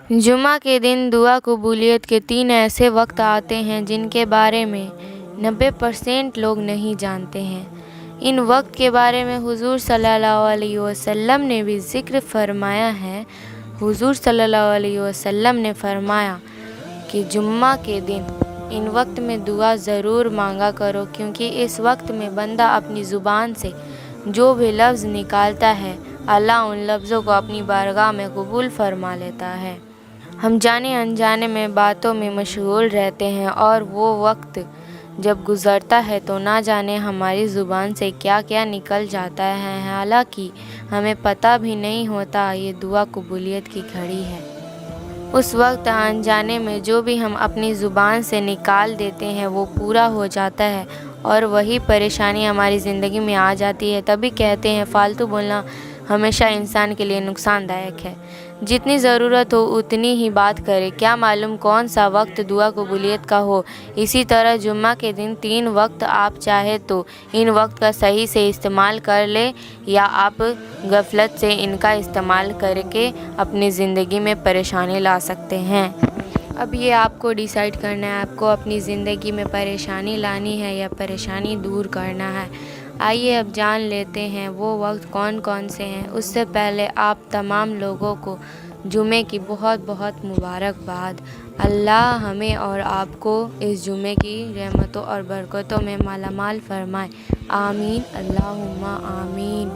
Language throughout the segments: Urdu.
جمعہ کے دن دعا قبولیت کے 3 ایسے وقت آتے ہیں جن کے بارے میں 90% لوگ نہیں جانتے ہیں۔ ان وقت کے بارے میں حضور صلی اللہ علیہ وسلم نے بھی ذکر فرمایا ہے۔ حضور صلی اللہ علیہ وسلم نے فرمایا کہ جمعہ کے دن ان وقت میں دعا ضرور مانگا کرو، کیونکہ اس وقت میں بندہ اپنی زبان سے جو بھی لفظ نکالتا ہے اللہ ان لفظوں کو اپنی بارگاہ میں قبول فرما لیتا ہے۔ ہم جانے انجانے میں باتوں میں مشغول رہتے ہیں اور وہ وقت جب گزرتا ہے تو نہ جانے ہماری زبان سے کیا کیا نکل جاتا ہے، حالانکہ ہمیں پتہ بھی نہیں ہوتا یہ دعا قبولیت کی گھڑی ہے۔ اس وقت انجانے میں جو بھی ہم اپنی زبان سے نکال دیتے ہیں وہ پورا ہو جاتا ہے اور وہی پریشانی ہماری زندگی میں آ جاتی ہے۔ تبھی کہتے ہیں فالتو بولنا ہمیشہ انسان کے لیے نقصان دائق ہے۔ جتنی ضرورت ہو اتنی ہی بات کرے، کیا معلوم کون سا وقت دعا قبولیت کا ہو۔ اسی طرح جمعہ کے دن 3 وقت آپ چاہے تو ان وقت کا صحیح سے استعمال کر لے، یا آپ غفلت سے ان کا استعمال کر کے اپنی زندگی میں پریشانی لا سکتے ہیں۔ اب یہ آپ کو ڈیسائیڈ کرنا ہے، آپ کو اپنی زندگی میں پریشانی لانی ہے یا پریشانی دور کرنا ہے۔ آئیے اب جان لیتے ہیں وہ وقت کون کون سے ہیں۔ اس سے پہلے آپ تمام لوگوں کو جمعے کی بہت بہت مبارکباد۔ اللہ ہمیں اور آپ کو اس جمعے کی رحمتوں اور برکتوں میں مالا مال فرمائے، آمین اللہم آمین۔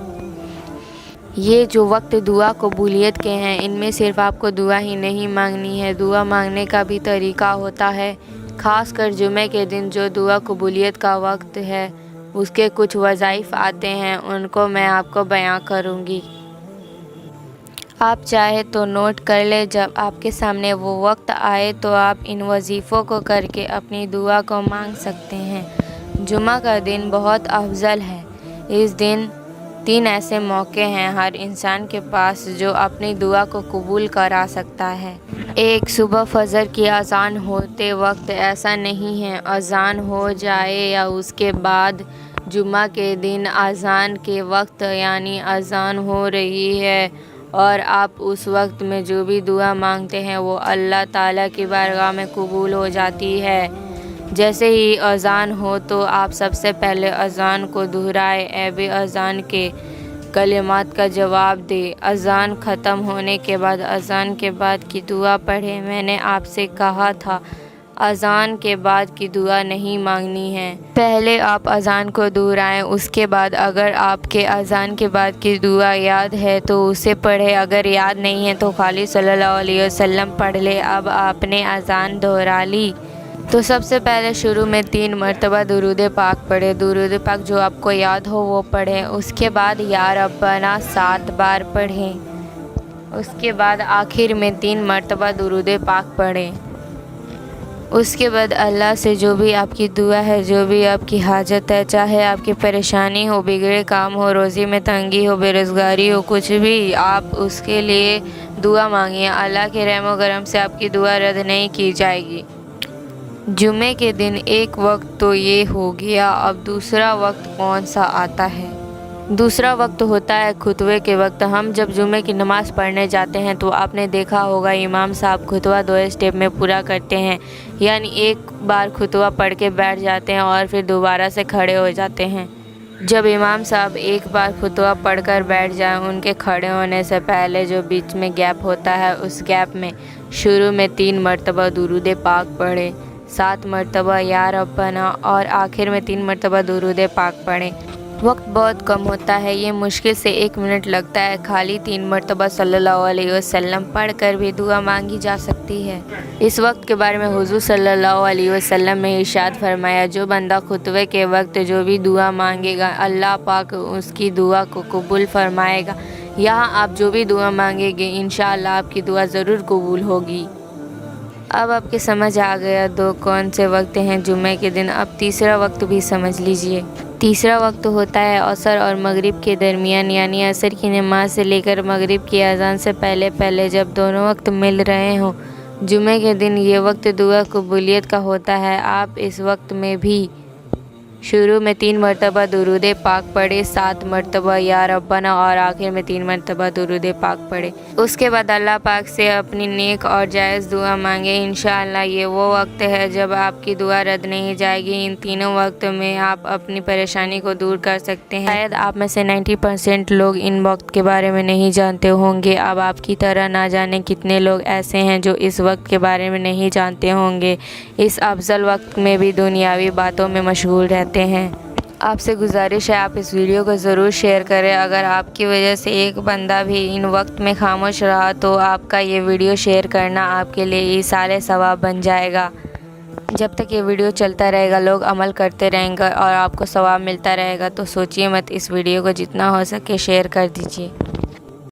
یہ جو وقت دعا قبولیت کے ہیں ان میں صرف آپ کو دعا ہی نہیں مانگنی ہے، دعا مانگنے کا بھی طریقہ ہوتا ہے۔ خاص کر جمعے کے دن جو دعا قبولیت کا وقت ہے اس کے کچھ وظائف آتے ہیں، ان کو میں آپ کو بیان کروں گی۔ آپ چاہے تو نوٹ کر لیں، جب آپ کے سامنے وہ وقت آئے تو آپ ان وظیفوں کو کر کے اپنی دعا کو مانگ سکتے ہیں۔ جمعہ کا دن بہت افضل ہے۔ اس دن 3 ایسے موقع ہیں ہر انسان کے پاس جو اپنی دعا کو قبول کرا سکتا ہے۔ 1، صبح فجر کی اذان ہوتے وقت، ایسا نہیں ہے اذان ہو جائے یا اس کے بعد جمعہ کے دن اذان کے وقت یعنی اذان ہو رہی ہے اور آپ اس وقت میں جو بھی دعا مانگتے ہیں وہ اللہ تعالیٰ کی بارگاہ میں قبول ہو جاتی ہے۔ جیسے ہی اذان ہو تو آپ سب سے پہلے اذان کو دہرائیں، اے بھی اذان کے کلمات کا جواب دے۔ اذان ختم ہونے کے بعد اذان کے بعد کی دعا پڑھیں۔ میں نے آپ سے کہا تھا اذان کے بعد کی دعا نہیں مانگنی ہے، پہلے آپ اذان کو دہرائیں، اس کے بعد اگر آپ کے اذان کے بعد کی دعا یاد ہے تو اسے پڑھیں، اگر یاد نہیں ہے تو خالی صلی اللہ علیہ وسلم پڑھ لیں۔ اب آپ نے اذان دہرا لی تو سب سے پہلے شروع میں 3 مرتبہ درود پاک پڑھیں۔ درود پاک جو آپ کو یاد ہو وہ پڑھیں۔ اس کے بعد یا ربنا 7 بار پڑھیں۔ اس کے بعد آخر میں 3 مرتبہ درود پاک پڑھیں۔ اس کے بعد اللہ سے جو بھی آپ کی دعا ہے، جو بھی آپ کی حاجت ہے، چاہے آپ کی پریشانی ہو، بگڑے کام ہو، روزی میں تنگی ہو، بے روزگاری ہو، کچھ بھی، آپ اس کے لیے دعا مانگیے۔ اللہ کے رحم و کرم سے آپ کی دعا رد نہیں کی جائے گی۔ جمعے کے دن ایک وقت تو یہ ہو گیا، اب دوسرا وقت کون سا آتا ہے؟ دوسرا وقت ہوتا ہے خطبے کے وقت۔ ہم جب جمعے کی نماز پڑھنے جاتے ہیں تو آپ نے دیکھا ہوگا امام صاحب خطبہ 2 اسٹیپ میں پورا کرتے ہیں، یعنی ایک بار خطبہ پڑھ کے بیٹھ جاتے ہیں اور پھر دوبارہ سے کھڑے ہو جاتے ہیں۔ جب امام صاحب ایک بار خطبہ پڑھ کر بیٹھ جائیں، ان کے کھڑے ہونے سے پہلے جو بیچ میں گیپ ہوتا ہے اس گیپ میں شروع میں 3 مرتبہ درود پاک پڑھیں، 7 مرتبہ یا ربنا اور آخر میں 3 مرتبہ درود پاک پڑھیں۔ وقت بہت کم ہوتا ہے، یہ مشکل سے 1 منٹ لگتا ہے، خالی 3 مرتبہ صلی اللہ علیہ وسلم پڑھ کر بھی دعا مانگی جا سکتی ہے۔ اس وقت کے بارے میں حضور صلی اللہ علیہ وسلم نے ارشاد فرمایا، جو بندہ خطبے کے وقت جو بھی دعا مانگے گا اللہ پاک اس کی دعا کو قبول فرمائے گا۔ یہاں آپ جو بھی دعا مانگیں گے انشاءاللہ آپ کی دعا ضرور قبول ہوگی۔ اب آپ کے سمجھ آ گیا 2 کون سے وقت ہیں جمعے کے دن۔ اب تیسرا وقت بھی سمجھ لیجئے۔ تیسرا وقت ہوتا ہے عصر اور مغرب کے درمیان، یعنی عصر کی نماز سے لے کر مغرب کی اذان سے پہلے جب دونوں وقت مل رہے ہوں۔ جمعے کے دن یہ وقت دعا قبولیت کا ہوتا ہے۔ آپ اس وقت میں بھی شروع میں 3 مرتبہ درود پاک پڑھے، 7 مرتبہ یا ربنا اور آخر میں 3 مرتبہ درود پاک پڑھے۔ اس کے بعد اللہ پاک سے اپنی نیک اور جائز دعا مانگے۔ انشاءاللہ یہ وہ وقت ہے جب آپ کی دعا رد نہیں جائے گی۔ ان تینوں وقت میں آپ اپنی پریشانی کو دور کر سکتے ہیں۔ شاید آپ میں سے 90% لوگ ان وقت کے بارے میں نہیں جانتے ہوں گے۔ اب آپ کی طرح نہ جانے کتنے لوگ ایسے ہیں جو اس وقت کے بارے میں نہیں جانتے ہوں گے۔ اس افضل وقت میں بھی دنیاوی باتوں میں مشغول رہتے ہیں۔ آپ سے گزارش ہے آپ اس ویڈیو کو ضرور شیئر کریں۔ اگر آپ کی وجہ سے ایک بندہ بھی ان وقت میں خاموش رہا تو آپ کا یہ ویڈیو شیئر کرنا آپ کے لیے ایصال ثواب بن جائے گا۔ جب تک یہ ویڈیو چلتا رہے گا، لوگ عمل کرتے رہیں گے اور آپ کو ثواب ملتا رہے گا، تو سوچیے مت، اس ویڈیو کو جتنا ہو سکے شیئر کر دیجیے۔